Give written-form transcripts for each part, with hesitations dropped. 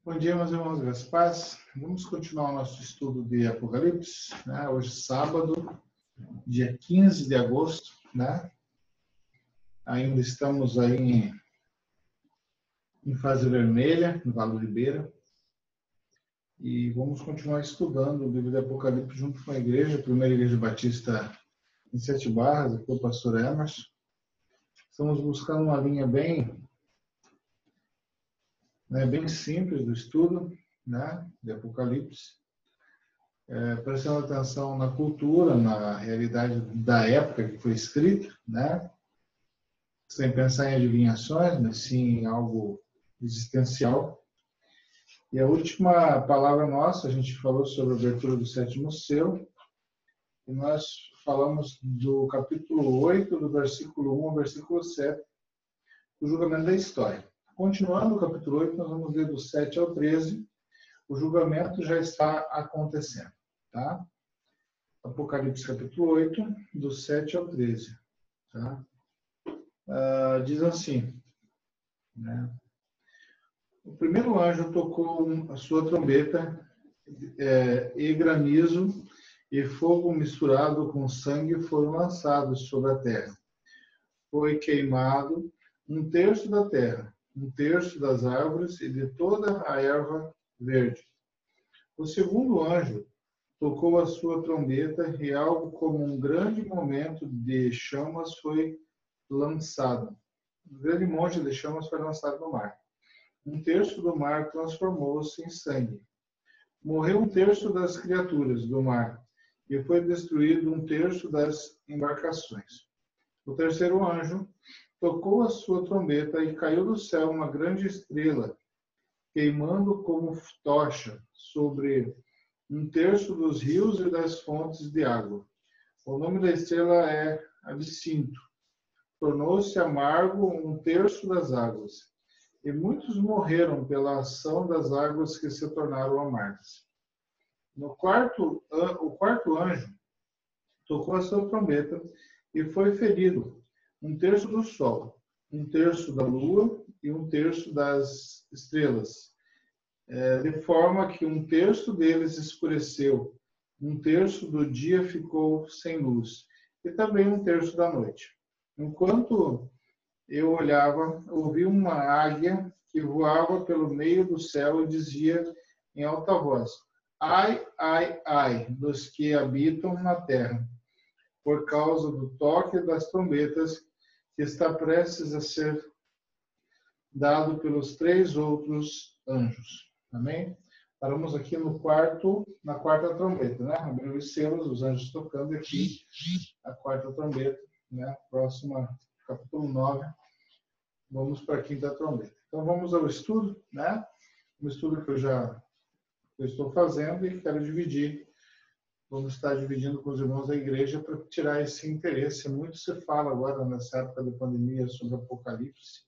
Bom dia, meus irmãos, graças a paz. Vamos continuar o nosso estudo de Apocalipse, né? Hoje, sábado, dia 15 de agosto, né? Ainda estamos aí em fase vermelha, no Vale do Ribeira. E vamos continuar estudando o livro de Apocalipse junto com a igreja, a primeira igreja batista em Sete Barras, aqui o pastor Emerson. Estamos buscando uma linha bem simples do estudo, né, de Apocalipse, prestando atenção na cultura, na realidade da época que foi escrita, né, sem pensar em adivinhações, mas sim em algo existencial. E a última palavra nossa, a gente falou sobre a abertura do sétimo selo, e nós falamos do capítulo 8, do versículo 1 ao versículo 7, o julgamento da história. Continuando o capítulo 8, nós vamos ler do 7 ao 13, o julgamento já está acontecendo, tá? Apocalipse capítulo 8, do 7 ao 13, tá? Diz assim, né? O primeiro anjo tocou a sua trombeta, e granizo e fogo misturado com sangue foram lançados sobre a terra. Foi queimado um terço da terra, um terço das árvores e de toda a erva verde. O segundo anjo tocou a sua trombeta e algo como um grande momento de chamas foi lançado. Um grande monte de chamas foi lançado no mar. Um terço do mar transformou-se em sangue. Morreu um terço das criaturas do mar e foi destruído um terço das embarcações. O terceiro anjo tocou a sua trombeta e caiu do céu uma grande estrela, queimando como tocha sobre um terço dos rios e das fontes de água. O nome da estrela é Absinto. Tornou-se amargo um terço das águas, e muitos morreram pela ação das águas que se tornaram amargas. O quarto anjo tocou a sua trombeta e foi ferido um terço do sol, um terço da lua e um terço das estrelas, de forma que um terço deles escureceu, um terço do dia ficou sem luz, e também um terço da noite. Enquanto eu olhava, ouvi uma águia que voava pelo meio do céu e dizia em alta voz: ai, ai, ai, dos que habitam na terra, por causa do toque das trombetas que está prestes a ser dado pelos três outros anjos. Amém? Paramos aqui na quarta trombeta, né? Abriu os selos, os anjos tocando, e aqui a quarta trombeta, né? Próxima, capítulo 9, vamos para a quinta trombeta. Então vamos ao estudo, né? Um estudo que eu estou fazendo e quero dividir. Vamos estar dividindo com os irmãos da igreja para tirar esse interesse. Muito se fala agora, nessa época da pandemia, sobre Apocalipse.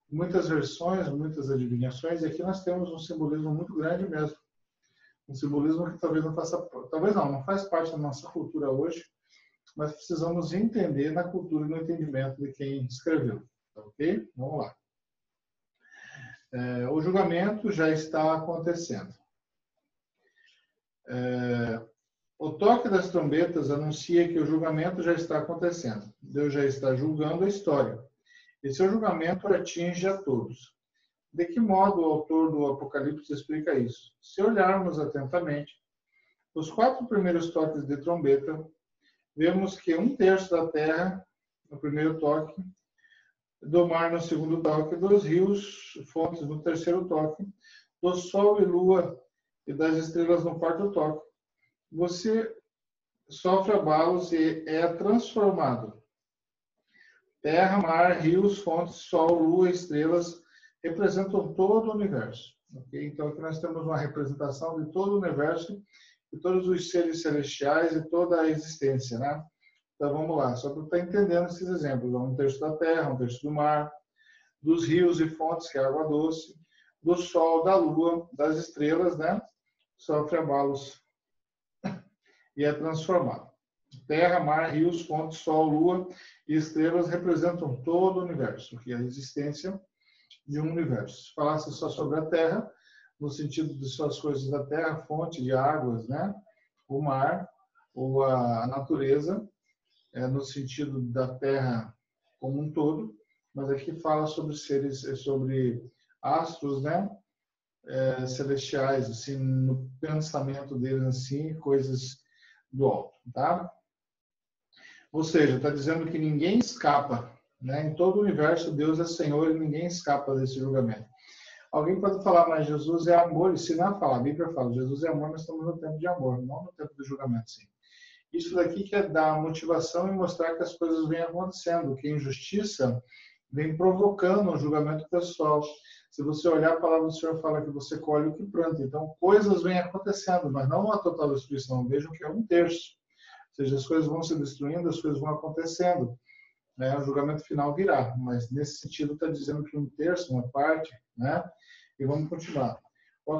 Muitas versões, muitas adivinhações, e aqui nós temos um simbolismo muito grande mesmo. Um simbolismo que talvez não faz parte da nossa cultura hoje, mas precisamos entender na cultura e no entendimento de quem escreveu. Ok? Vamos lá. O julgamento já está acontecendo. O toque das trombetas anuncia que o julgamento já está acontecendo. Deus já está julgando a história. E seu julgamento atinge a todos. De que modo o autor do Apocalipse explica isso? Se olharmos atentamente, os 4 primeiros toques de trombeta, vemos que um terço da terra, no primeiro toque, do mar no segundo toque, dos rios, fontes no terceiro toque, do sol e lua e das estrelas no quarto toque, você sofre abalos e é transformado. Terra, mar, rios, fontes, sol, lua, estrelas representam todo o universo. Okay? Então, aqui nós temos uma representação de todo o universo, de todos os seres celestiais e toda a existência, né? Então, vamos lá, só para estar entendendo esses exemplos. Um terço da terra, um terço do mar, dos rios e fontes, que é água doce, do sol, da lua, das estrelas, né? Sofre abalos e é transformado. Terra, mar, rios, fontes, sol, lua e estrelas representam todo o universo, que é a existência de um universo. Se falasse só sobre a Terra, no sentido de suas coisas da terra, fonte de águas, né? O mar, ou a natureza, no sentido da terra como um todo, mas aqui fala sobre seres, sobre astros, né? Celestiais, assim, no pensamento deles, assim, coisas do alto, tá? Ou seja, está dizendo que ninguém escapa, né? Em todo o universo, Deus é Senhor e ninguém escapa desse julgamento. Alguém pode falar, mas Jesus é amor, e se não falar, a Bíblia fala, Jesus é amor, nós estamos no tempo de amor, não no tempo do julgamento, sim. Isso daqui que é dar motivação e mostrar que as coisas vêm acontecendo, que a injustiça vem provocando um julgamento pessoal. Se você olhar, a palavra do Senhor fala que você colhe o que planta. Então, coisas vêm acontecendo, mas não a total destruição. Vejam que é 1/3. Ou seja, as coisas vão se destruindo, as coisas vão acontecendo. Né? O julgamento final virá. Mas, nesse sentido, está dizendo que 1/3, uma parte, né? E vamos continuar. O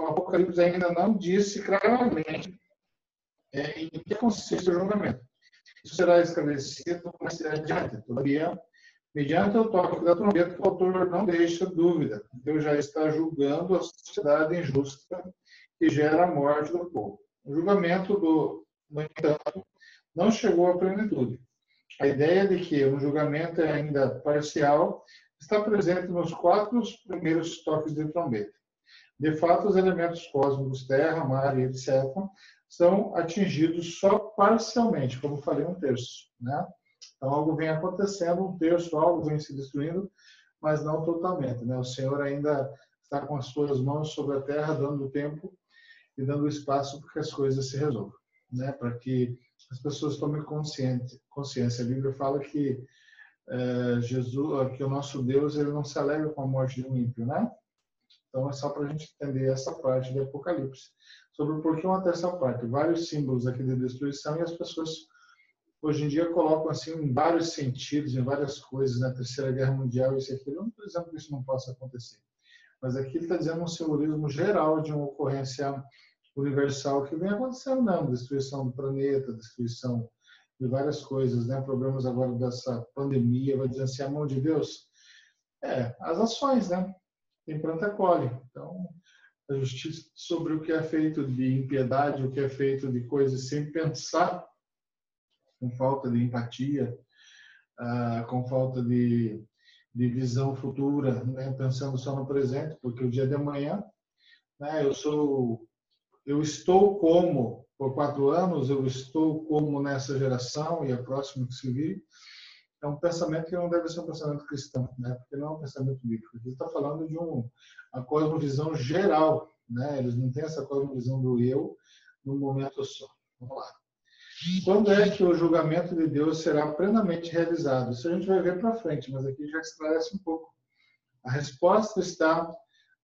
Apocalipse ainda não disse claramente em que consiste o julgamento. Isso será esclarecido mais adiante. Todavia, mediante o toque da trombeta, o autor não deixa dúvida. Deus já está julgando a sociedade injusta que gera a morte do povo. O julgamento, no entanto, não chegou à plenitude. A ideia de que um julgamento é ainda parcial está presente nos 4 primeiros toques de trombeta. De fato, os elementos cósmicos, terra, mar e etc., são atingidos só parcialmente, como falei, 1/3, né? Então, algo vem acontecendo, 1/3, algo vem se destruindo, mas não totalmente, né? O Senhor ainda está com as suas mãos sobre a terra, dando tempo e dando espaço para que as coisas se resolvam, né? Para que as pessoas tomem consciência. A Bíblia fala que Jesus, que o nosso Deus, ele não se alegra com a morte de um ímpio, né? Então, é só para a gente entender essa parte do Apocalipse. Sobre por que uma terça parte. Vários símbolos aqui de destruição e as pessoas, hoje em dia, colocam assim em vários sentidos, em várias coisas, na Terceira Guerra Mundial, isso e aquilo. Eu não estou dizendo que isso não possa acontecer. Mas aqui ele está dizendo um simbolismo geral de uma ocorrência universal que vem acontecendo mesmo. Destruição do planeta, destruição de várias coisas, né? Problemas agora dessa pandemia, vai dizer assim, a mão de Deus? As ações, né? Quem planta colhe. Então, a justiça sobre o que é feito de impiedade, o que é feito de coisas sem pensar, com falta de empatia, com falta de visão futura, né? Pensando só no presente, porque o dia de amanhã, né? Eu estou como, por 4 anos, eu estou como nessa geração e a próxima que se vive. É um pensamento que não deve ser um pensamento cristão, né? Porque não é um pensamento bíblico. Ele está falando de uma cosmovisão geral, né? Eles não têm essa cosmovisão do eu num momento só. Vamos lá. Quando é que o julgamento de Deus será plenamente realizado? Isso a gente vai ver para frente, mas aqui já esclarece um pouco. A resposta está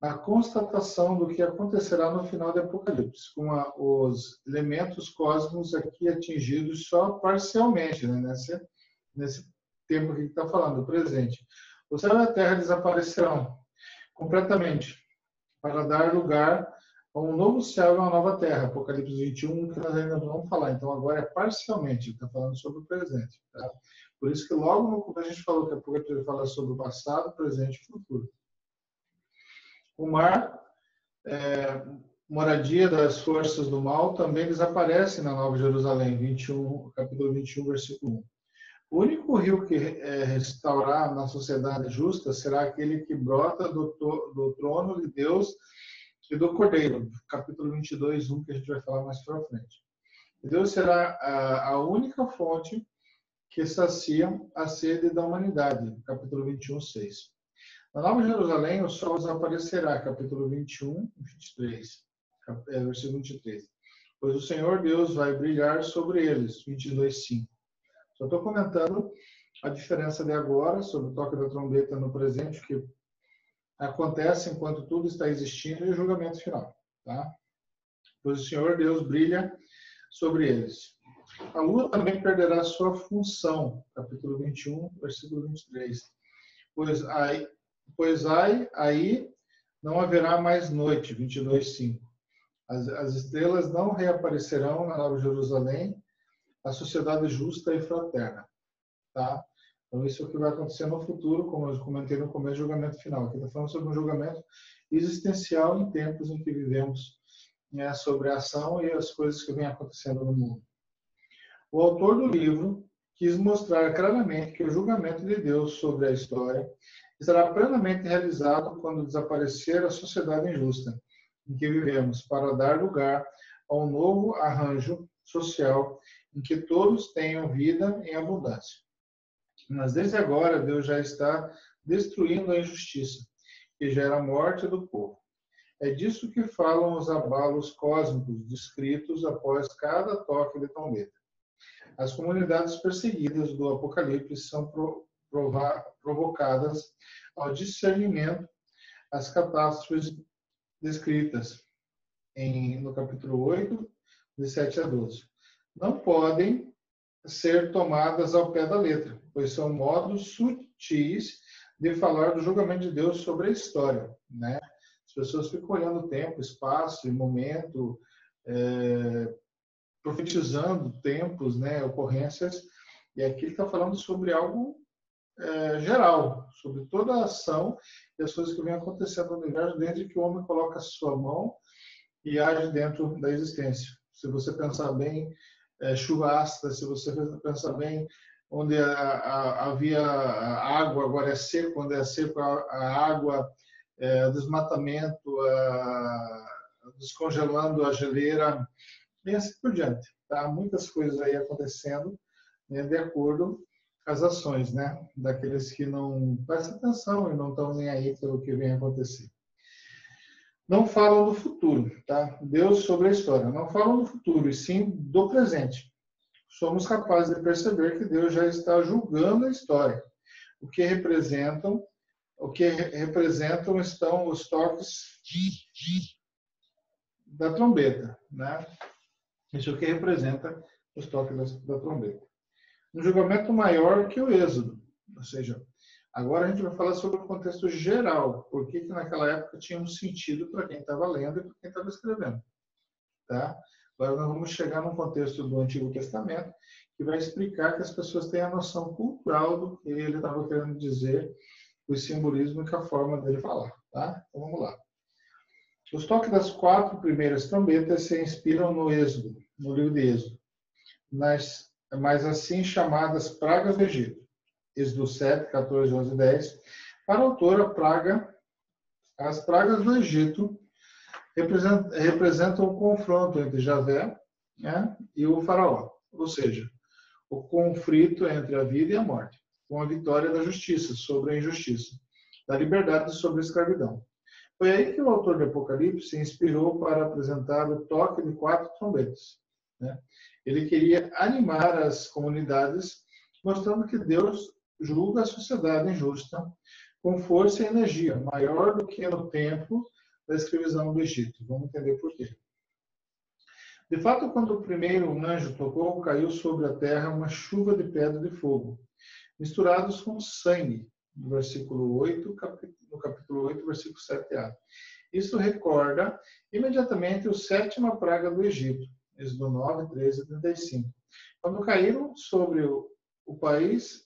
na constatação do que acontecerá no final do Apocalipse, com os elementos cósmicos aqui atingidos só parcialmente, né? Nesse tempo que está falando, o presente. O céu e a terra desaparecerão completamente para dar lugar a um novo céu e uma nova terra. Apocalipse 21, que nós ainda não vamos falar. Então, agora é parcialmente, está falando sobre o presente. Tá? Por isso que logo no começo a gente falou que a Apocalipse fala sobre o passado, presente e futuro. O mar, moradia das forças do mal, também desaparece na Nova Jerusalém, capítulo 21, versículo 1. O único rio que restaurar na sociedade justa será aquele que brota do trono de Deus e do Cordeiro, capítulo 22, 1, que a gente vai falar mais para frente. Deus será a única fonte que sacia a sede da humanidade, capítulo 21, 6. Na Nova Jerusalém, o sol desaparecerá, capítulo 21, 23, versículo 23. Pois o Senhor Deus vai brilhar sobre eles, 22, 5. Só estou comentando a diferença de agora, sobre o toque da trombeta no presente, que acontece enquanto tudo está existindo, e o julgamento final. Tá? Pois o Senhor Deus brilha sobre eles. A lua também perderá sua função, capítulo 21, versículo 23. Pois aí não haverá mais noite, 22, 5. As estrelas não reaparecerão na Nova Jerusalém, a sociedade justa e fraterna. Tá? Então, isso é o que vai acontecer no futuro, como eu comentei no começo, julgamento final. Aqui está falando sobre um julgamento existencial em tempos em que vivemos, né, sobre a ação e as coisas que vêm acontecendo no mundo. O autor do livro quis mostrar claramente que o julgamento de Deus sobre a história estará plenamente realizado quando desaparecer a sociedade injusta em que vivemos, para dar lugar a um novo arranjo social em que todos tenham vida em abundância. Mas desde agora Deus já está destruindo a injustiça, que gera a morte do povo. É disso que falam os abalos cósmicos descritos após cada toque de trombeta. As comunidades perseguidas do Apocalipse são provocadas ao discernimento as catástrofes descritas no capítulo 8, de 7 a 12. Não podem ser tomadas ao pé da letra, pois são modos sutis de falar do julgamento de Deus sobre a história, né? As pessoas ficam olhando o tempo, espaço e momento, profetizando tempos, né, ocorrências, e aqui ele está falando sobre algo geral, sobre toda a ação e as coisas que vêm acontecendo no universo desde que o homem coloca a sua mão e age dentro da existência. Se você pensar bem, chuva ácida, se você pensar bem, onde havia água, agora é seco, quando é seco a água, desmatamento, descongelando a geleira, e assim por diante. Tá? Muitas coisas aí acontecendo, né, de acordo com as ações, né, daqueles que não prestam atenção e não estão nem aí pelo que vem acontecer. Não falam do futuro, tá? Deus sobre a história. Não falam do futuro, e sim do presente. Somos capazes de perceber que Deus já está julgando a história. O que representam estão os toques da trombeta, né? Isso é o que representa os toques da trombeta. Um julgamento maior que o Êxodo, ou seja, agora a gente vai falar sobre o contexto geral, por que naquela época tinha um sentido para quem estava lendo e para quem estava escrevendo. Tá? Agora nós vamos chegar num contexto do Antigo Testamento que vai explicar que as pessoas têm a noção cultural do que ele estava querendo dizer, o simbolismo e com a forma dele falar. Tá? Então vamos lá. Os toques das 4 primeiras trombetas se inspiram no Êxodo, no livro de Êxodo, nas mais assim chamadas pragas do Egito. Êxodo 7, 14, 11 e 10. Para o autor, as pragas do Egito representam o confronto entre Javé, né, e o faraó, ou seja, o conflito entre a vida e a morte, com a vitória da justiça sobre a injustiça, da liberdade sobre a escravidão. Foi aí que o autor do Apocalipse se inspirou para apresentar o toque de 4 trombetas. Né? Ele queria animar as comunidades, mostrando que Deus julga a sociedade injusta com força e energia, maior do que no tempo da escravidão do Egito. Vamos entender por quê. De fato, quando o primeiro anjo tocou, caiu sobre a terra uma chuva de pedra de fogo, misturados com sangue, no versículo 8, no capítulo 8, versículo 7a. Isso recorda imediatamente a 7ª praga do Egito, Êxodo 9, 13 e 35. Quando caíram sobre o país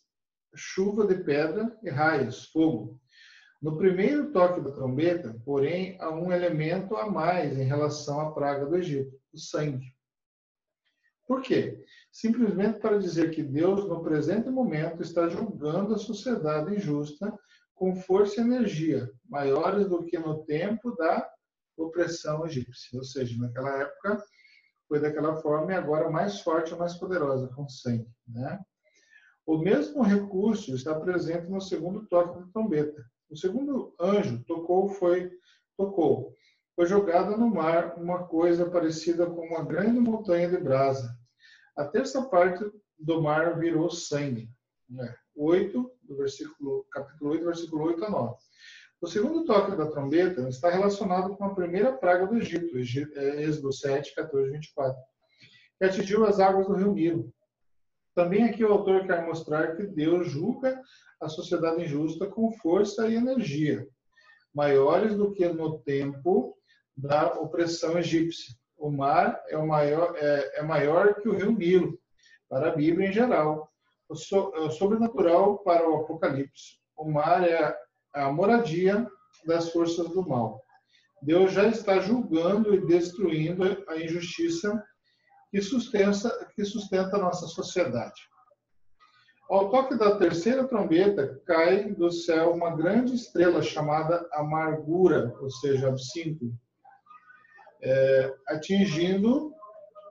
chuva de pedra e raios, fogo. No primeiro toque da trombeta, porém, há um elemento a mais em relação à praga do Egito, o sangue. Por quê? Simplesmente para dizer que Deus, no presente momento, está julgando a sociedade injusta com força e energia, maiores do que no tempo da opressão egípcia. Ou seja, naquela época foi daquela forma e agora mais forte e mais poderosa, com sangue. Né? O mesmo recurso está presente no segundo toque da trombeta. O segundo anjo foi jogada no mar uma coisa parecida com uma grande montanha de brasa. A terça parte do mar virou sangue. 8, capítulo 8, versículo 8 a 9. O segundo toque da trombeta está relacionado com a primeira praga do Egito, Êxodo 7, 14 e 24, que atingiu as águas do rio Nilo. Também aqui o autor quer mostrar que Deus julga a sociedade injusta com força e energia, maiores do que no tempo da opressão egípcia. O mar é maior que o rio Nilo, para a Bíblia em geral, o sobrenatural para o Apocalipse. O mar é a moradia das forças do mal. Deus já está julgando e destruindo a injustiça que sustenta a nossa sociedade. Ao toque da terceira trombeta, cai do céu uma grande estrela chamada Amargura, ou seja, absinto, atingindo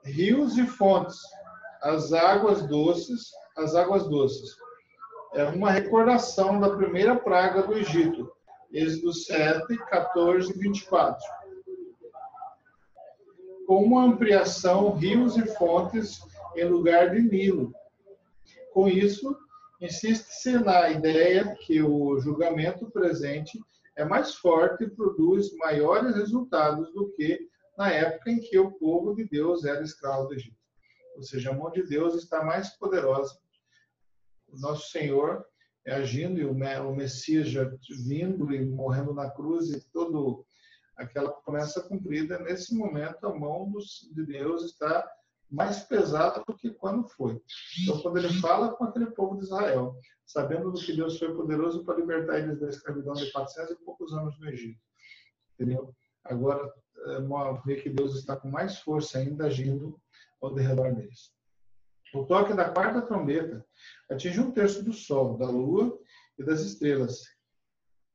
rios e fontes, as águas doces. É uma recordação da primeira praga do Egito, Êxodo 7, 14 e 24. Com uma ampliação, rios e fontes em lugar de Nilo. Com isso, insiste-se na ideia que o julgamento presente é mais forte e produz maiores resultados do que na época em que o povo de Deus era escravo do Egito. Ou seja, a mão de Deus está mais poderosa. O nosso Senhor agindo e o Messias já vindo e morrendo na cruz e toda aquela promessa cumprida. Nesse momento, a mão de Deus está mais pesada do que quando foi. Então, quando ele fala com aquele povo de Israel, sabendo do que Deus foi poderoso para libertar eles da escravidão de 400 e poucos anos no Egito. Entendeu? Agora, vê que Deus está com mais força ainda agindo ao redor deles. O toque da quarta trombeta atinge 1/3 do Sol, da Lua e das estrelas,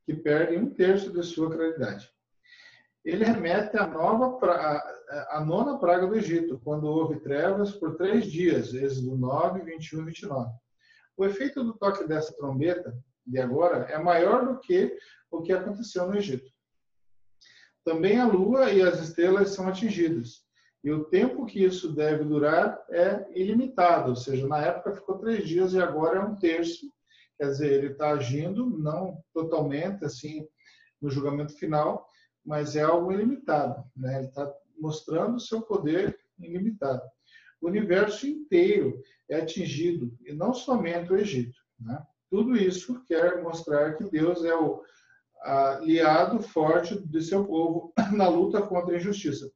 que perdem 1/3 de sua claridade. Ele remete à nona praga do Egito, quando houve trevas por 3 dias, Êxodo 9, 21 e 29. O efeito do toque dessa trombeta, de agora, é maior do que o que aconteceu no Egito. Também a Lua e as estrelas são atingidas. E o tempo que isso deve durar é ilimitado, ou seja, na época ficou 3 dias e agora é 1/3. Quer dizer, ele está agindo, não totalmente assim, no julgamento final, mas é algo ilimitado, né? Ele está mostrando o seu poder ilimitado. O universo inteiro é atingido, e não somente o Egito, né? Tudo isso quer mostrar que Deus é o aliado forte de seu povo na luta contra a injustiça.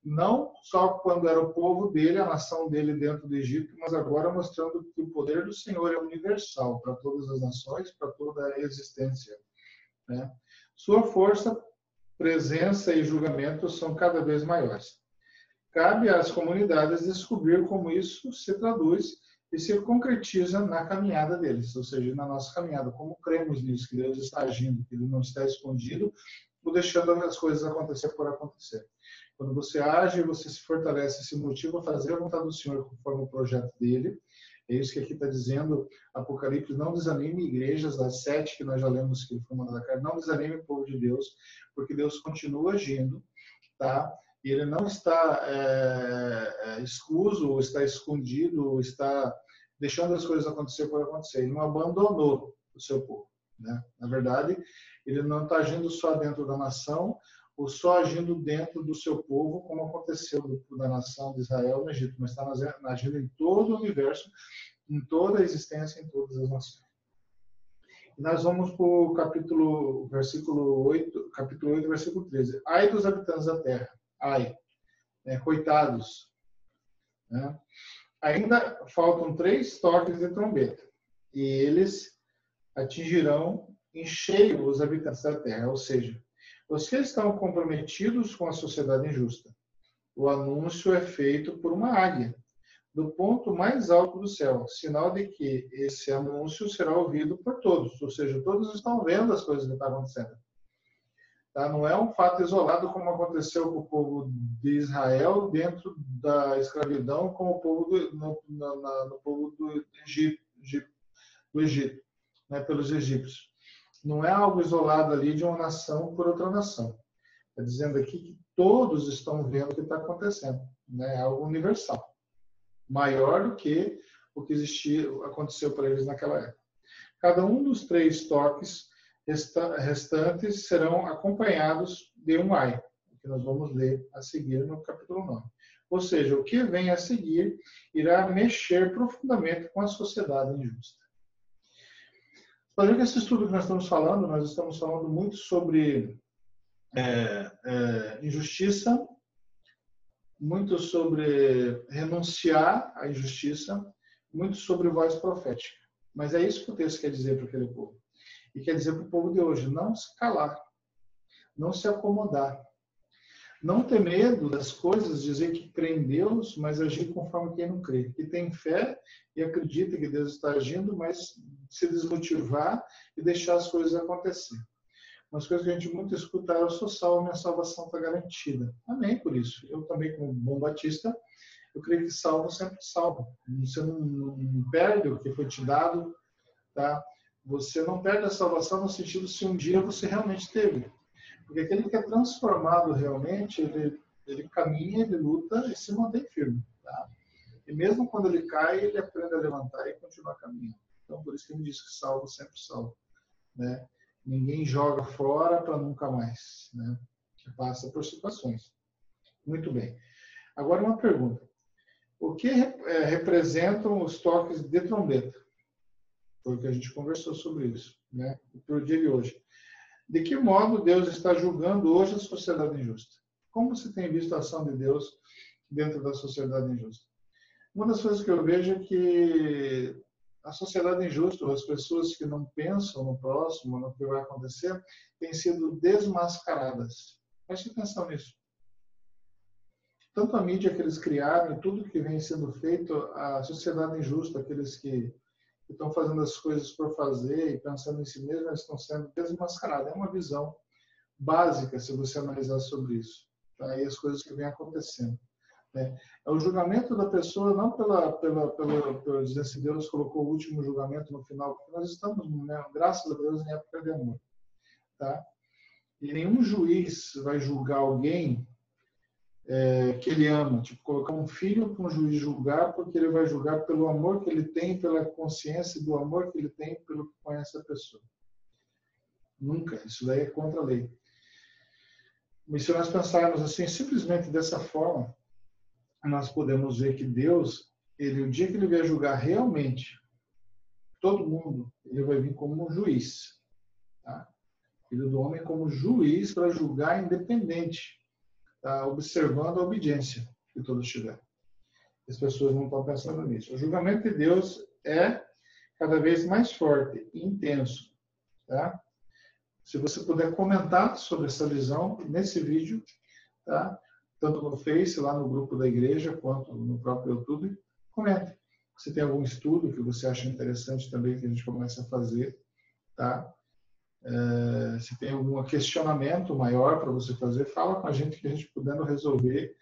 Não só quando era o povo dele, a nação dele dentro do Egito, mas agora mostrando que o poder do Senhor é universal para todas as nações, para toda a existência, né? Sua força, presença e julgamento são cada vez maiores. Cabe às comunidades descobrir como isso se traduz e se concretiza na caminhada deles, ou seja, na nossa caminhada, como cremos nisso, que Deus está agindo, que Ele não está escondido ou deixando as coisas acontecer por acontecer. Quando você age, você se fortalece, se motiva a fazer a vontade do Senhor conforme o projeto dele. É isso que aqui está dizendo Apocalipse. Não desanime igrejas, das 7 que nós já lemos que foi mandada a carta. Não desanime o povo de Deus, porque Deus continua agindo, tá? E ele não está escuso, ou está escondido, ou está deixando as coisas acontecer por acontecer. Ele não abandonou o seu povo, né? Na verdade, ele não está agindo só dentro da nação, ou só agindo dentro do seu povo, como aconteceu da nação de Israel no Egito, mas está agindo em todo o universo, em toda a existência, em todas as nações. E nós vamos para o capítulo 8, versículo 13. Ai dos habitantes da terra, ai, coitados, né? Ainda faltam 3 toques de trombeta, e eles atingirão em cheio os habitantes da terra, ou seja, os que estão comprometidos com a sociedade injusta. O anúncio é feito por uma águia, do ponto mais alto do céu, sinal de que esse anúncio será ouvido por todos, ou seja, todos estão vendo as coisas que estão acontecendo. Tá? Não é um fato isolado como aconteceu com o povo de Israel dentro da escravidão, com o povo no povo do Egito, né, pelos egípcios. Não é algo isolado ali de uma nação por outra nação. Está dizendo aqui que todos estão vendo o que está acontecendo, né? É algo universal, maior do que o que aconteceu para eles naquela época. Cada um dos 3 toques restantes serão acompanhados de um ai, que nós vamos ler a seguir no capítulo 9. Ou seja, o que vem a seguir irá mexer profundamente com a sociedade injusta. Fazendo esse estudo que nós estamos falando muito sobre injustiça, muito sobre renunciar à injustiça, muito sobre voz profética. Mas é isso que o texto quer dizer para aquele povo. E quer dizer para o povo de hoje, não se calar, não se acomodar. Não ter medo das coisas, dizer que crê em Deus, mas agir conforme quem não crê. Que tem fé e acredita que Deus está agindo, mas se desmotivar e deixar as coisas acontecer. Umas coisas que a gente muito escuta, eu sou salvo, minha salvação está garantida. Amém por isso. Eu também, como bom batista, eu creio que salvo sempre salvo. Você não perde o que foi te dado, tá? Você não perde a salvação no sentido se um dia você realmente teve. Porque aquele que é transformado realmente, ele caminha, ele luta e se mantém firme. Tá? E mesmo quando ele cai, ele aprende a levantar e continuar caminhando. Então, por isso que ele diz que salvo sempre salvo. Né? Ninguém joga fora para nunca mais. Né? Que passa por situações. Muito bem. Agora uma pergunta. O que representam os toques de trombeta? Foi o que a gente conversou sobre isso. Né? Para o dia de hoje. De que modo Deus está julgando hoje a sociedade injusta? Como você tem visto a ação de Deus dentro da sociedade injusta? Uma das coisas que eu vejo é que a sociedade injusta, as pessoas que não pensam no próximo, no que vai acontecer, têm sido desmascaradas. Preste atenção nisso. Tanto a mídia que eles criaram e tudo que vem sendo feito, a sociedade injusta, aqueles que estão fazendo as coisas por fazer e pensando em si mesmos, eles estão sendo desmascarados. É uma visão básica, se você analisar sobre isso. Tá? E as coisas que vêm acontecendo. Né? É o julgamento da pessoa, não pelo dizer assim, Deus colocou o último julgamento no final, porque nós estamos, né, graças a Deus, em época de amor. Tá? E nenhum juiz vai julgar alguém que ele ama, tipo, colocar um filho para um juiz julgar, porque ele vai julgar pelo amor que ele tem, pela consciência do amor que ele tem, pelo que conhece a pessoa. Nunca. Isso daí é contra a lei. Mas se nós pensarmos assim, simplesmente dessa forma, nós podemos ver que Deus, o dia que ele vier julgar realmente todo mundo, ele vai vir como um juiz. Tá? Filho do homem como juiz para julgar independente. Tá, observando a obediência que todos tiveram. As pessoas não estão pensando nisso. O julgamento de Deus é cada vez mais forte e intenso. Tá? Se você puder comentar sobre essa visão nesse vídeo, tá? Tanto no Face, lá no grupo da igreja, quanto no próprio YouTube, comente. Se tem algum estudo que você acha interessante também que a gente comece a fazer, tá? Se tem algum questionamento maior para você fazer, fala com a gente que a gente podendo resolver,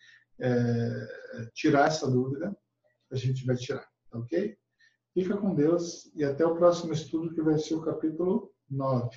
tirar essa dúvida, a gente vai tirar, tá ok? Fica com Deus e até o próximo estudo que vai ser o capítulo 9.